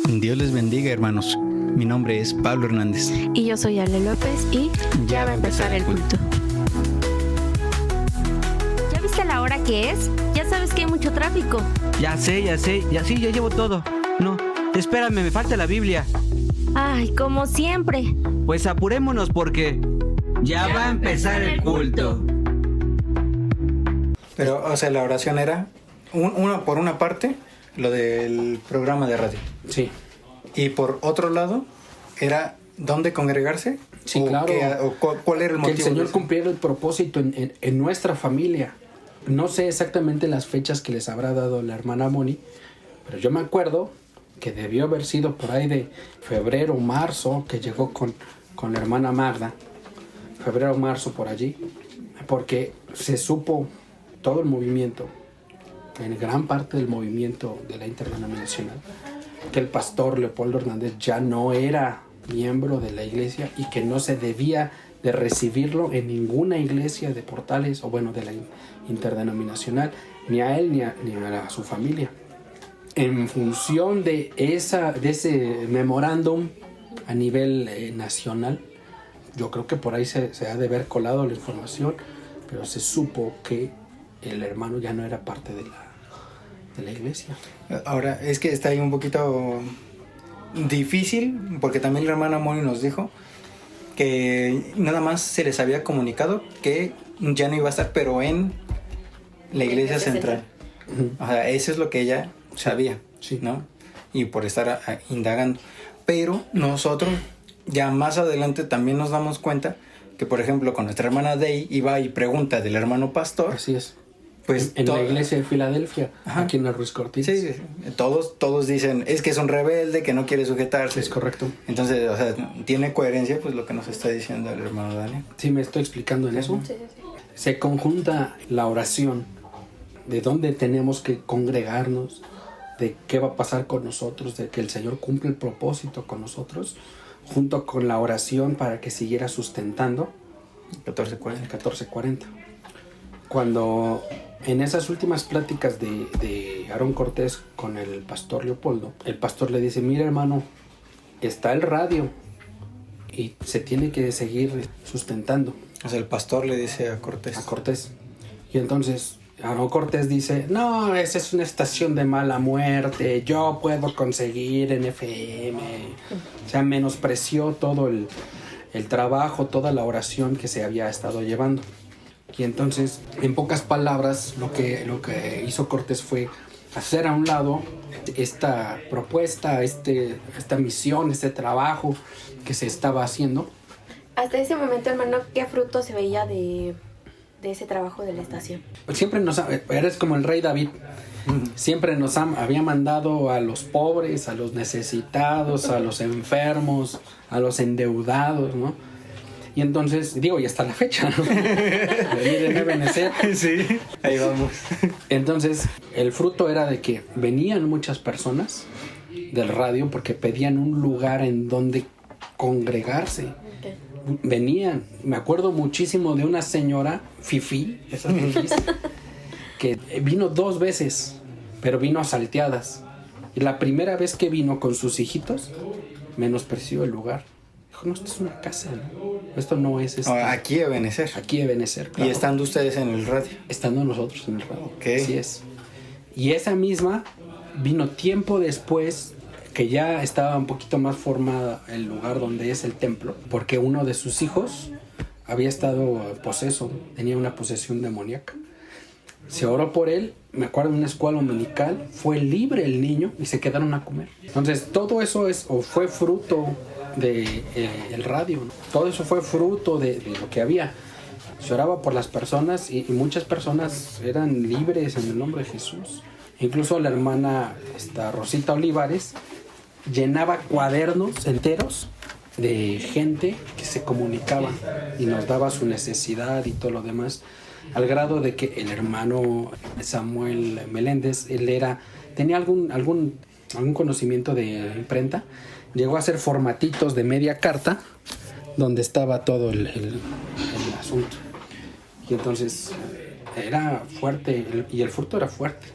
Dios les bendiga, hermanos. Mi nombre es Pablo Hernández. Y yo soy Ale López y ya va a empezar el culto. ¿Ya viste la hora que es? Ya sabes que hay mucho tráfico. Ya sé, ya llevo todo. No, espérame, me falta la Biblia. Ay, como siempre. Pues apurémonos porque ya va a empezar el culto. Pero, o sea, la oración era, por una parte, lo del programa de radio. Sí. Y por otro lado, era dónde congregarse. Sí, claro. ¿Cuál era el motivo? Que el Señor cumpliera el propósito en nuestra familia. No sé exactamente las fechas que les habrá dado la hermana Moni, pero yo me acuerdo que debió haber sido por ahí de febrero, marzo, que llegó con la hermana Magda. Febrero, marzo, por allí. Porque se supo todo el movimiento, en gran parte del movimiento de la interdenominacional, que el pastor Leopoldo Hernández ya no era miembro de la iglesia y que no se debía de recibirlo en ninguna iglesia de Portales, o bueno, de la interdenominacional, ni a él ni a su familia. En función de ese memorándum a nivel nacional, yo creo que por ahí se ha de haber colado la información, pero se supo que el hermano ya no era parte de la iglesia. Ahora, es que está ahí un poquito difícil, porque también la hermana Moni nos dijo que nada más se les había comunicado que ya no iba a estar, pero en la iglesia central. O sea, eso es lo que ella sabía, sí, ¿no? Y por estar indagando. Pero nosotros ya más adelante también nos damos cuenta que, por ejemplo, con nuestra hermana Day iba y pregunta del hermano pastor. Así es. Pues en la iglesia de Filadelfia, ajá, aquí en la Ruiz Cortines. Sí, todos dicen, es que es un rebelde, que no quiere sujetarse. Es correcto. Entonces, o sea, tiene coherencia pues lo que nos está diciendo el hermano Daniel. Sí, me estoy explicando en eso. Sí. Se conjunta la oración de dónde tenemos que congregarnos, de qué va a pasar con nosotros, de que el Señor cumple el propósito con nosotros, junto con la oración para que siguiera sustentando 1440. Cuando en esas últimas pláticas de Aarón Cortés con el pastor Leopoldo, el pastor le dice, mira hermano, está el radio y se tiene que seguir sustentando. O sea, el pastor le dice a Cortés. Y entonces Aarón Cortés dice, no, esa es una estación de mala muerte, yo puedo conseguir en FM. O sea, menospreció todo el trabajo, toda la oración que se había estado llevando. Y entonces, en pocas palabras, lo que hizo Cortés fue hacer a un lado esta propuesta, esta misión, este trabajo que se estaba haciendo. Hasta ese momento, hermano, ¿qué fruto se veía de ese trabajo de la estación? Siempre eres como el rey David. Siempre nos había mandado a los pobres, a los necesitados, a los enfermos, a los endeudados, ¿no? Y entonces, y hasta la fecha, ¿no? De Benecer. Sí, ahí vamos. Entonces, el fruto era de que venían muchas personas del radio porque pedían un lugar en donde congregarse. Okay. Venían, me acuerdo muchísimo de una señora fifí, esas fifís, que vino 2 veces, pero vino a salteadas. Y la primera vez que vino con sus hijitos, menospreció el lugar. Dijo, no, esto es una casa, ¿no? Esto no es aquí de Benecer. Aquí de Benecer, claro. Y estando ustedes en el radio. Estando nosotros en el radio. Okay. Así es. Y esa misma vino tiempo después, que ya estaba un poquito más formada el lugar donde es el templo, porque uno de sus hijos había estado poseso, tenía una posesión demoníaca. Se oró por él, me acuerdo en una escuela dominical, fue libre el niño y se quedaron a comer. Entonces todo eso fue fruto del radio, ¿no? Todo eso fue fruto de lo que había. Se oraba por las personas y muchas personas eran libres en el nombre de Jesús. Incluso la hermana Rosita Olivares llenaba cuadernos enteros de gente que se comunicaba y nos daba su necesidad y todo lo demás, al grado de que el hermano Samuel Meléndez, tenía algún conocimiento de imprenta, llegó a hacer formatitos de media carta donde estaba todo el asunto. Y entonces era fuerte y el fruto era fuerte.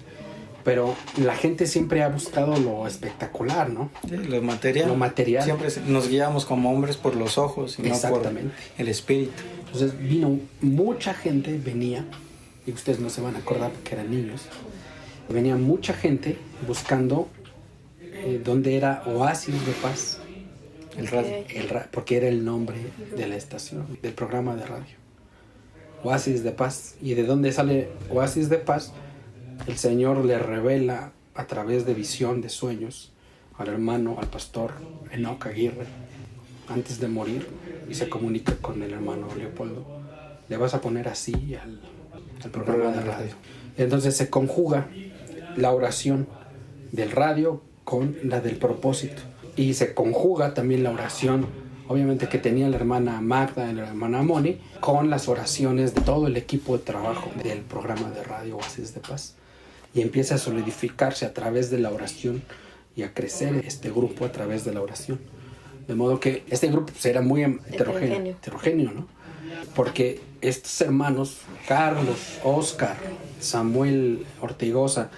Pero la gente siempre ha buscado lo espectacular, ¿no? Sí, lo material. Lo material. Siempre nos guiamos como hombres por los ojos y no por el espíritu. Entonces vino mucha gente, venía, y ustedes no se van a acordar porque eran niños, venía mucha gente buscando dónde era Oasis de Paz. El radio. Porque era el nombre de la estación, del programa de radio. Oasis de Paz. ¿Y de dónde sale Oasis de Paz? El Señor le revela a través de visión, de sueños, al hermano, al pastor Enoch Aguirre, antes de morir, y se comunica con el hermano Leopoldo. Le vas a poner así al programa de radio. Entonces se conjuga la oración del radio con la del propósito. Y se conjuga también la oración, obviamente, que tenía la hermana Magda y la hermana Moni, con las oraciones de todo el equipo de trabajo del programa de radio Oasis de Paz. Y empieza a solidificarse a través de la oración y a crecer este grupo a través de la oración. De modo que este grupo pues, era muy heterogéneo, ¿no? Porque estos hermanos, Carlos, Oscar, Samuel Ortigosa,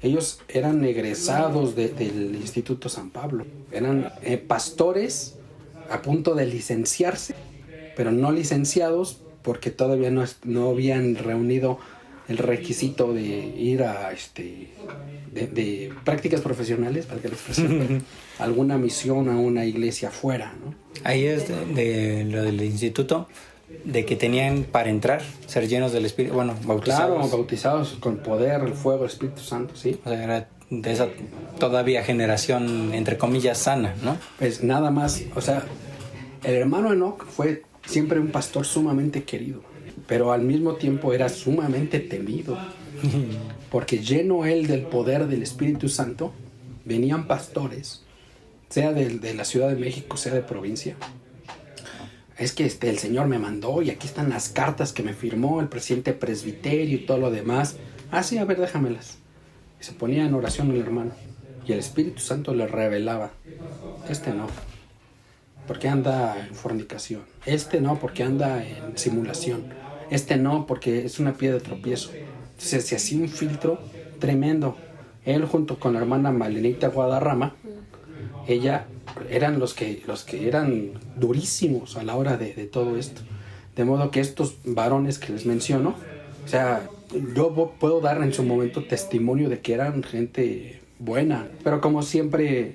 ellos eran egresados del Instituto San Pablo. Eran pastores a punto de licenciarse, pero no licenciados porque todavía no habían reunido el requisito de ir a de prácticas profesionales, para que les presenten alguna misión a una iglesia afuera, ¿no? Ahí es de lo del instituto, de que tenían para entrar, ser llenos del Espíritu, bueno, bautizados. Claro, bautizados con poder, el fuego, el Espíritu Santo, sí. O sea, era de esa todavía generación, entre comillas, sana, ¿no? Pues nada más, o sea, el hermano Enoch fue siempre un pastor sumamente querido, pero al mismo tiempo era sumamente temido, porque lleno él del poder del Espíritu Santo, venían pastores, sea de la Ciudad de México, sea de provincia. Es que el Señor me mandó y aquí están las cartas que me firmó el presidente presbiterio y todo lo demás. Ah, sí, a ver, déjamelas. Y se ponía en oración el hermano. Y el Espíritu Santo le revelaba. Este no, porque anda en fornicación. Este no, porque anda en simulación. Este no, porque es una piedra de tropiezo. Entonces se hacía un filtro tremendo. Él junto con la hermana Malenita Guadarrama, ella eran los que eran durísimos a la hora de todo esto. De modo que estos varones que les menciono, o sea, yo puedo dar en su momento testimonio de que eran gente buena, pero como siempre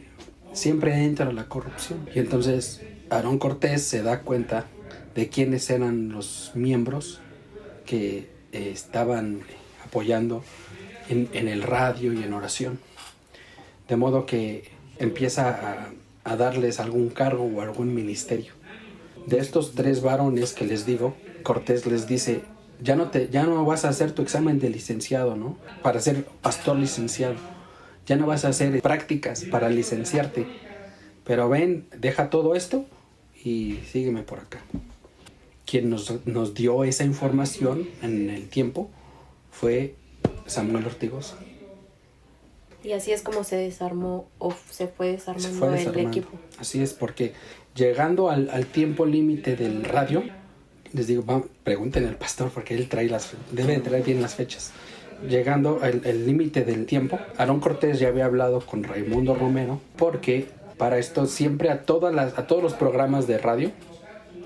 entra la corrupción. Y entonces Aarón Cortés se da cuenta de quiénes eran los miembros que estaban apoyando en el radio y en oración. De modo que empieza a darles algún cargo o algún ministerio. De estos 3 varones que les digo, Cortés les dice, ya no vas a hacer tu examen de licenciado, ¿no? Para ser pastor licenciado. Ya no vas a hacer prácticas para licenciarte. Pero ven, deja todo esto y sígueme por acá. Quien nos dio esa información en el tiempo fue Samuel Ortigosa. Y así es como se desarmó o se fue desarmando el equipo. Así es, porque llegando al tiempo límite del radio, les digo, pregunten al pastor porque él debe traer bien las fechas. Llegando al límite del tiempo, Aarón Cortés ya había hablado con Raimundo Romero, porque para esto siempre a todos los programas de radio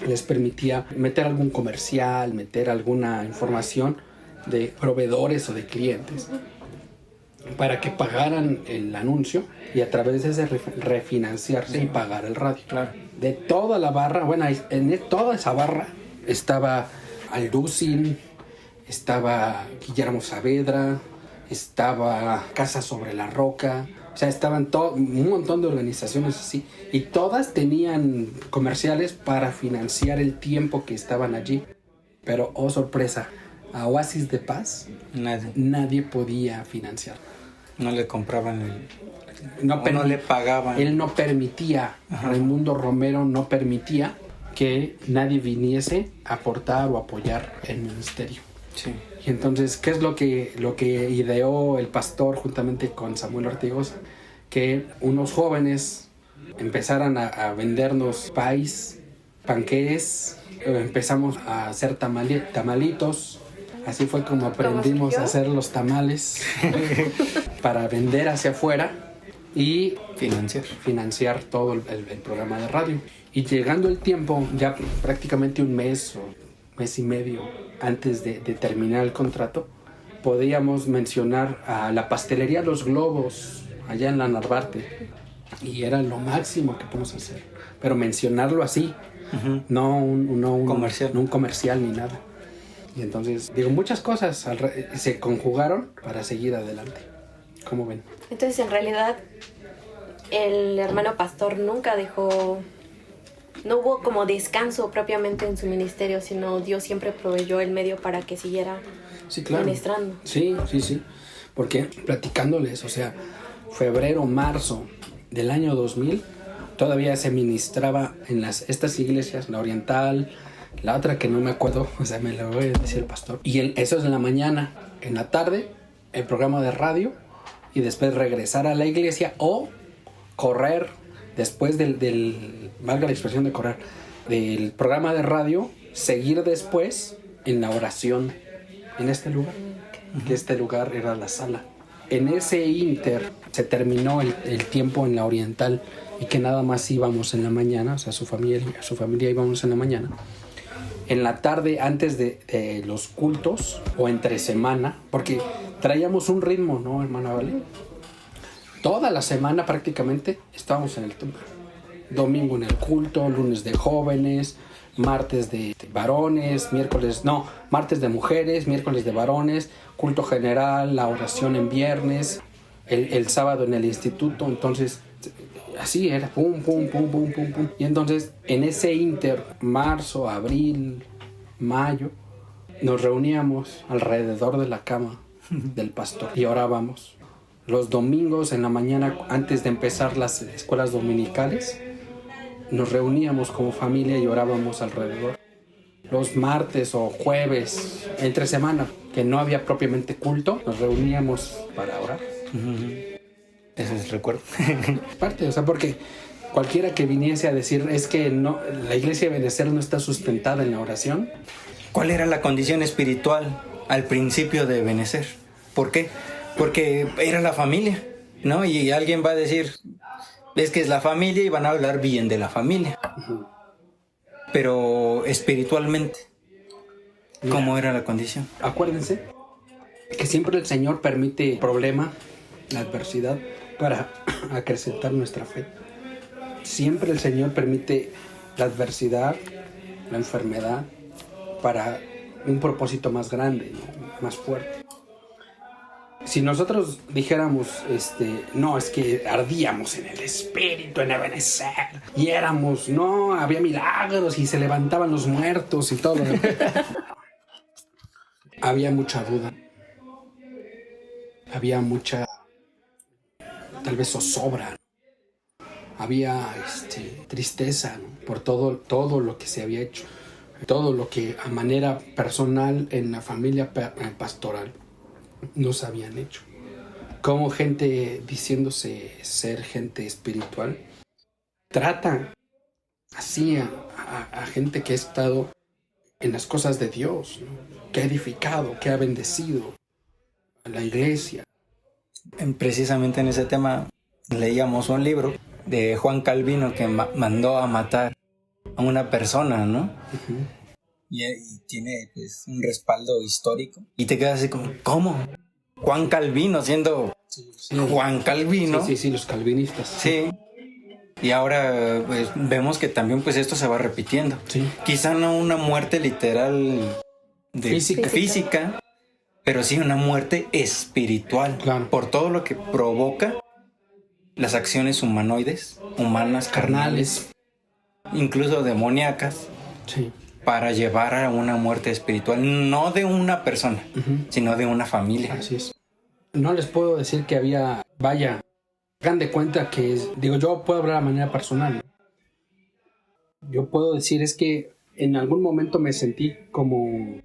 les permitía meter algún comercial, meter alguna información de proveedores o de clientes, para que pagaran el anuncio y a través de ese refinanciarse y pagar el radio. Claro. De toda la barra, bueno, en toda esa barra estaba Alducin, estaba Guillermo Saavedra, estaba Casa sobre la Roca, o sea, estaban un montón de organizaciones así, y todas tenían comerciales para financiar el tiempo que estaban allí. Pero, oh sorpresa, a Oasis de Paz nadie podía financiar. No le compraban no le pagaban. Él no permitía, Raimundo Romero no permitía que nadie viniese a aportar o apoyar el ministerio. Sí. Y entonces, ¿qué es lo que ideó el pastor juntamente con Samuel Ortigosa? Que unos jóvenes empezaran a vendernos país, panqués, empezamos a hacer tamalitos, Así fue como aprendimos a hacer los tamales para vender hacia afuera y financiar todo el programa de radio. Y llegando el tiempo, ya prácticamente un mes o mes y medio antes de terminar el contrato, podíamos mencionar a la pastelería Los Globos, allá en la Narvarte. Y era lo máximo que podemos hacer. Pero mencionarlo así, no un comercial ni nada. Y entonces, muchas cosas se conjugaron para seguir adelante. ¿Cómo ven? Entonces, en realidad, el hermano pastor nunca dejó... No hubo como descanso propiamente en su ministerio, sino Dios siempre proveyó el medio para que siguiera ministrando. Sí. Porque platicándoles, o sea, febrero, marzo del año 2000, todavía se ministraba en estas iglesias, la oriental, la otra que no me acuerdo, o sea, me lo voy a decir el pastor. Y eso es en la mañana. En la tarde, el programa de radio, y después regresar a la iglesia o correr después valga la expresión de correr, del programa de radio, seguir después en la oración en este lugar, que este lugar era la sala. En ese inter se terminó el tiempo en la oriental y que nada más íbamos en la mañana, o sea, su familia íbamos en la mañana. En la tarde, antes de los cultos o entre semana, porque traíamos un ritmo, ¿no, hermana Vale? Toda la semana prácticamente estábamos en el templo. Domingo en el culto, lunes de jóvenes, martes de varones, martes de mujeres, miércoles de varones, culto general, la oración en viernes, el sábado en el instituto. Entonces, así era, pum. Y entonces, en ese inter, marzo, abril, mayo, nos reuníamos alrededor de la cama del pastor y orábamos. Los domingos en la mañana, antes de empezar las escuelas dominicales, nos reuníamos como familia y orábamos alrededor. Los martes o jueves, entre semana, que no había propiamente culto, nos reuníamos para orar. Eso es el recuerdo. Parte, o sea, porque cualquiera que viniese a decir es que no, la iglesia de Benecer no está sustentada en la oración. ¿Cuál era la condición espiritual al principio de Benecer? ¿Por qué? Porque era la familia, ¿no? Y alguien va a decir, es que es la familia y van a hablar bien de la familia. Pero espiritualmente, ¿cómo era la condición? Acuérdense que siempre el Señor permite el problema, la adversidad, para acrecentar nuestra fe. Siempre el Señor permite la adversidad, la enfermedad, para un propósito más grande, ¿no? Más fuerte. Si nosotros dijéramos, no, es que ardíamos en el espíritu, en Ebenezer, y había milagros y se levantaban los muertos y todo lo demás. Había mucha duda. Había mucha, tal vez zozobra. Había tristeza, ¿no? Por todo lo que se había hecho. Todo lo que a manera personal en la familia pastoral nos habían hecho. Como gente diciéndose ser gente espiritual trata así a gente que ha estado en las cosas de Dios, ¿no? Que ha edificado, que ha bendecido a la iglesia. Precisamente en ese tema leíamos un libro de Juan Calvino que mandó a matar a una persona, ¿no? Uh-huh. Y tiene pues un respaldo histórico. Y te quedas así como, ¿cómo? Juan Calvino siendo Juan Calvino. Sí, los calvinistas. Sí. Y ahora pues vemos que también pues esto se va repitiendo. Sí. Quizá no una muerte literal física, pero sí una muerte espiritual. Claro. Por todo lo que provoca las acciones humanas, carnales, incluso demoníacas. Sí. Para llevar a una muerte espiritual, no de una persona, sino de una familia. Así es. No les puedo decir que había, hagan de cuenta que, yo puedo hablar de manera personal. Yo puedo decir es que en algún momento me sentí como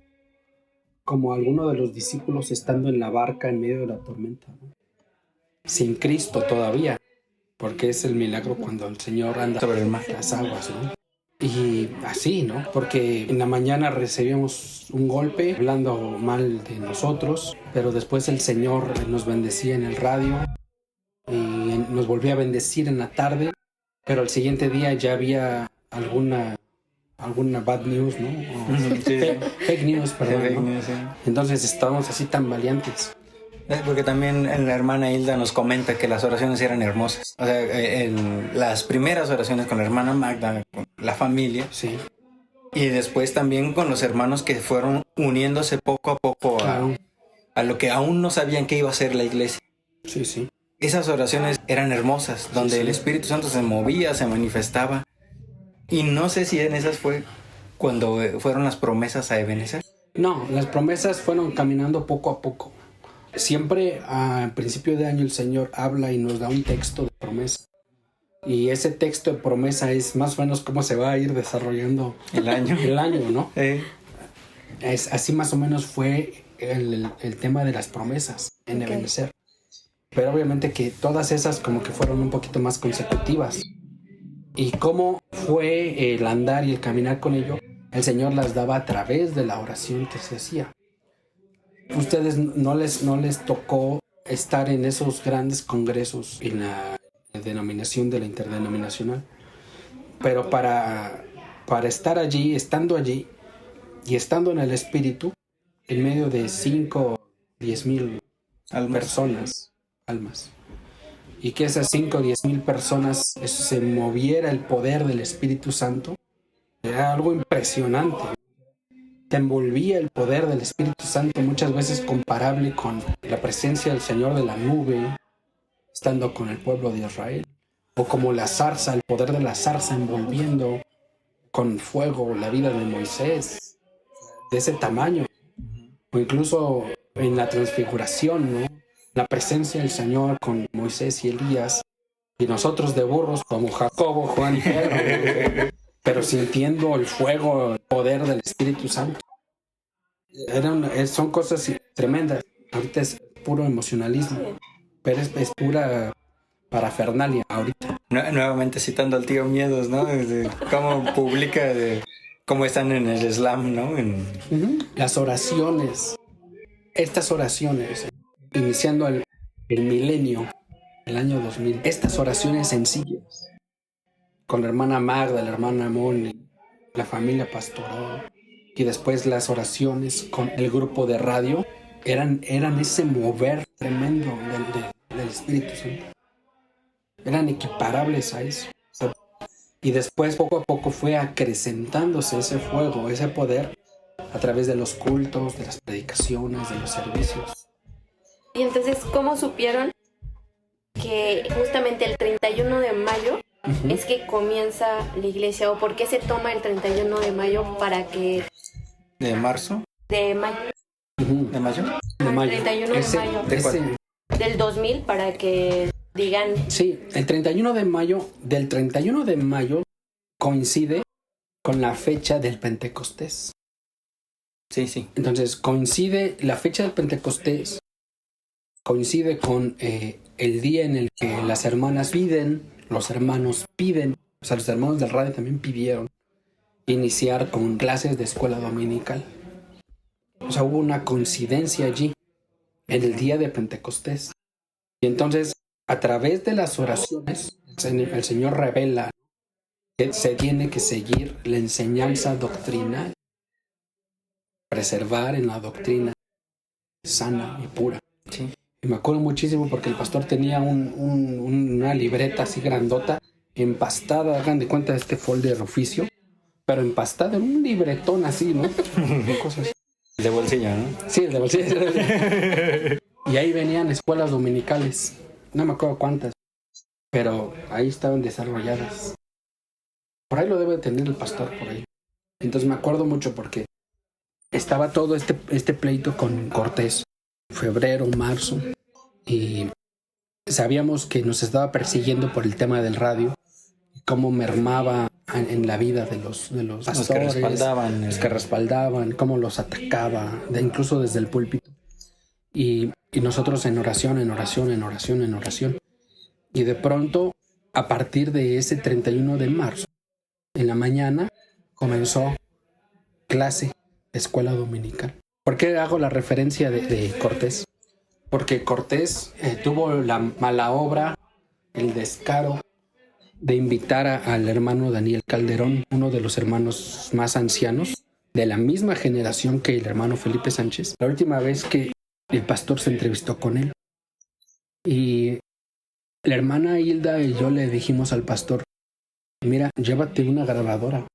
alguno de los discípulos estando en la barca en medio de la tormenta, ¿no? Sin Cristo todavía, porque es el milagro cuando el Señor anda sobre el mar, las aguas, ¿no? Y así, ¿no? Porque en la mañana recibíamos un golpe hablando mal de nosotros, pero después el Señor nos bendecía en el radio y nos volvía a bendecir en la tarde, pero al siguiente día ya había alguna bad news, ¿no? O Sí. fake news, perdón, Fake ¿no? news, sí. Entonces estábamos así tan valientes. Porque también la hermana Hilda nos comenta que las oraciones eran hermosas. O sea, las primeras oraciones con la hermana Magda, con la familia, Sí, y después también con los hermanos que fueron uniéndose poco a poco claro. a lo que aún no sabían que iba a ser la iglesia. Sí, sí. Esas oraciones eran hermosas, donde Sí. el Espíritu Santo se movía, se manifestaba. Y no sé si en esas fue cuando fueron las promesas a Ebenezer. No, las promesas fueron caminando poco a poco. Siempre al principio de año el Señor habla y nos da un texto de promesa. Y ese texto de promesa es más o menos cómo se va a ir desarrollando El año. el año, ¿no? Eh, Así más o menos fue el tema de las promesas en Ok. Ebenezer. Pero obviamente que todas esas como que fueron un poquito más consecutivas. Y cómo fue el andar y el caminar con ello, el Señor las daba a través de la oración que se hacía. Ustedes no les tocó estar en esos grandes congresos en la denominación de la interdenominacional, pero para estar allí, estando allí y estando en el Espíritu, en medio de 5 o 10 mil almas. personas, almas, y que esas 5 o 10 mil personas se moviera el poder del Espíritu Santo, era algo impresionante. Te envolvía el poder del Espíritu Santo, muchas veces comparable con la presencia del Señor de la nube, estando con el pueblo de Israel, o como la zarza, el poder de la zarza envolviendo con fuego la vida de Moisés, de ese tamaño, o incluso en la transfiguración, ¿no? La presencia del Señor con Moisés y Elías, y nosotros de burros como Jacobo, Juan y Pedro, pero sintiendo el fuego, el poder del Espíritu Santo. Son cosas tremendas. Ahorita es puro emocionalismo, pero es pura parafernalia ahorita. Nuevamente citando al tío Miedos, ¿no? De cómo publica de cómo están en el slam, ¿no? Las oraciones, estas oraciones, iniciando el milenio, el año 2000, estas oraciones sencillas, con la hermana Magda, la hermana Moni, la familia pastoral, y después las oraciones con el grupo de radio, eran ese mover tremendo del Espíritu Santo. Eran equiparables a eso. Y después poco a poco fue acrecentándose ese fuego, ese poder, a través de los cultos, de las predicaciones, de los servicios. Y entonces, ¿cómo supieron que justamente el 31 de mayo es que comienza la iglesia? ¿O por qué se toma el 31 de mayo para que... ¿De marzo? de mayo? ¿De mayo? De mayo. 31 de mayo. ¿De cuál? Del 2000 para que digan... Sí, el 31 de mayo, del 31 de mayo coincide con la fecha del Pentecostés. Sí, sí. Entonces coincide la fecha del Pentecostés, coincide con el día en el que las hermanas piden, los hermanos piden, o sea, los hermanos del radio también pidieron iniciar con clases de escuela dominical. O sea, hubo una coincidencia allí en el día de Pentecostés. Y entonces, a través de las oraciones, el Señor revela que se tiene que seguir la enseñanza doctrinal, preservar en la doctrina sana y pura. Sí. Y me acuerdo muchísimo porque el pastor tenía una libreta así grandota, empastada, hagan de cuenta de este folder oficio, pero empastada en un libretón así, ¿no? Cosas. De bolsillo, ¿no? Sí, el de bolsillo. Y ahí venían escuelas dominicales, no me acuerdo cuántas, pero ahí estaban desarrolladas. Por ahí lo debe tener el pastor, por ahí. Entonces me acuerdo mucho porque estaba todo este pleito con Cortés, febrero, marzo, y sabíamos que nos estaba persiguiendo por el tema del radio, cómo mermaba en la vida de los pastores, los que respaldaban, cómo los atacaba, incluso desde el púlpito. Y nosotros en oración. Y de pronto, a partir de ese 31 de marzo, en la mañana comenzó clase, escuela dominical. ¿Por qué hago la referencia de Cortés? Porque Cortés tuvo la mala obra, el descaro de invitar al hermano Daniel Calderón, uno de los hermanos más ancianos, de la misma generación que el hermano Felipe Sánchez, la última vez que el pastor se entrevistó con él. Y la hermana Hilda y yo le dijimos al pastor, mira, llévate una grabadora,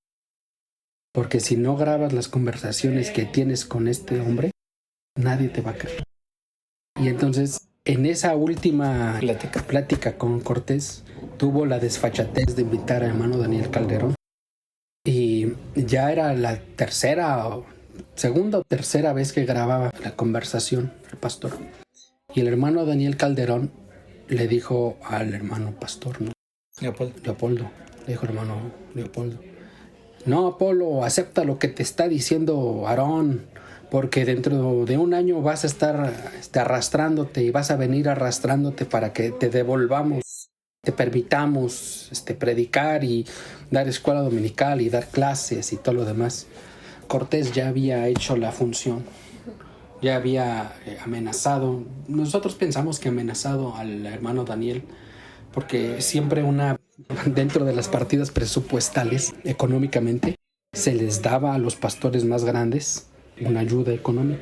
porque si no grabas las conversaciones que tienes con este hombre, nadie te va a creer. Y entonces, en esa última plática con Cortés, tuvo la desfachatez de invitar al hermano Daniel Calderón. Y ya era la segunda o tercera vez que grababa la conversación el pastor. Y el hermano Daniel Calderón le dijo al hermano pastor, ¿no? Leopoldo. Le dijo el hermano Leopoldo, no, Apolo, acepta lo que te está diciendo Aarón, porque dentro de un año vas a estar arrastrándote y vas a venir arrastrándote para que te devolvamos, te permitamos predicar y dar escuela dominical y dar clases y todo lo demás. Cortés ya había hecho la función, ya había amenazado. Nosotros pensamos que amenazado al hermano Daniel, porque siempre dentro de las partidas presupuestales, económicamente, se les daba a los pastores más grandes una ayuda económica.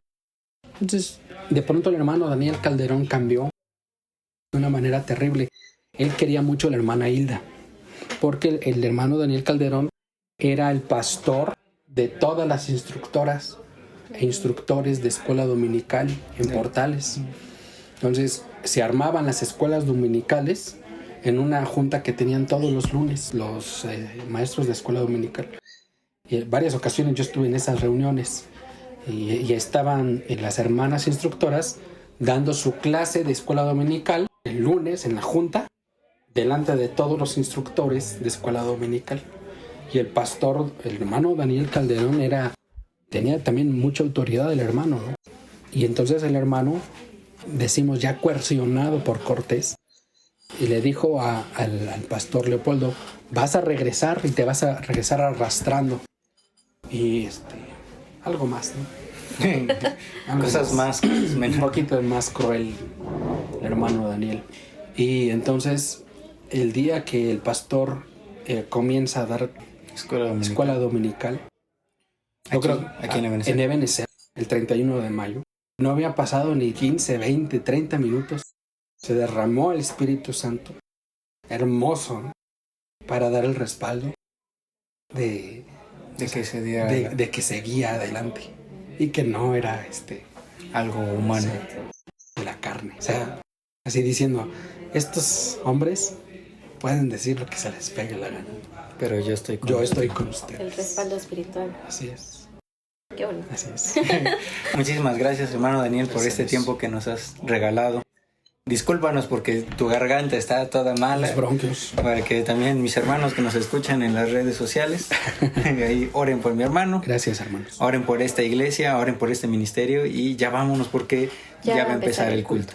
Entonces, de pronto el hermano Daniel Calderón cambió de una manera terrible. Él quería mucho a la hermana Hilda, porque el hermano Daniel Calderón era el pastor de todas las instructoras e instructores de escuela dominical en Portales. Entonces, se armaban las escuelas dominicales en una junta que tenían todos los lunes los maestros de escuela dominical. Y en varias ocasiones yo estuve en esas reuniones y estaban las hermanas instructoras dando su clase de escuela dominical el lunes en la junta delante de todos los instructores de escuela dominical. Y el pastor, el hermano Daniel Calderón, tenía también mucha autoridad, el hermano, ¿no? Y entonces el hermano, decimos ya coercionado por Cortés, y le dijo al pastor Leopoldo, vas a regresar y te vas a regresar arrastrando. Y algo más, ¿no? Cosas más. Un poquito más cruel el hermano Daniel. Y entonces, el día que el pastor comienza a dar escuela dominical, aquí en Ebenezer, el 31 de mayo, no había pasado ni 15, 20, 30 minutos. Se derramó el Espíritu Santo, hermoso, ¿no? Para dar el respaldo de que seguía adelante y que no era algo humano, de la carne. O sea, así diciendo, estos hombres pueden decir lo que se les pegue la gana, pero yo estoy con ustedes. El respaldo espiritual. Así es. Qué bueno. Así es. Muchísimas gracias, hermano Daniel, por este tiempo que nos has regalado. Discúlpanos porque tu garganta está toda mala. Los bronquios. Para que también mis hermanos que nos escuchan en las redes sociales, ahí oren por mi hermano. Gracias, hermanos. Oren por esta iglesia, oren por este ministerio y ya vámonos porque ya va a empezar el culto.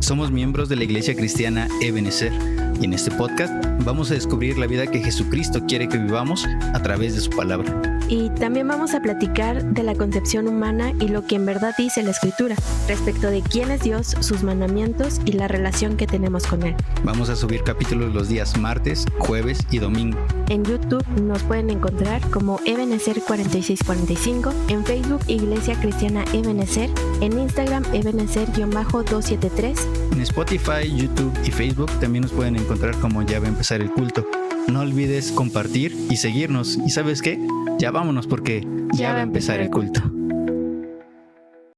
Somos miembros de la Iglesia Cristiana Ebenezer y en este podcast vamos a descubrir la vida que Jesucristo quiere que vivamos a través de su palabra. Y también vamos a platicar de la concepción humana y lo que en verdad dice la Escritura respecto de quién es Dios, sus mandamientos y la relación que tenemos con Él. Vamos a subir capítulos los días martes, jueves y domingo. En YouTube nos pueden encontrar como Ebenezer 4645, en Facebook Iglesia Cristiana Ebenezer, en Instagram Ebenezer-273. En Spotify, YouTube y Facebook también nos pueden encontrar como Ya va a empezar el culto. No olvides compartir y seguirnos. ¿Y sabes qué? Ya vámonos porque ya va a empezar el culto.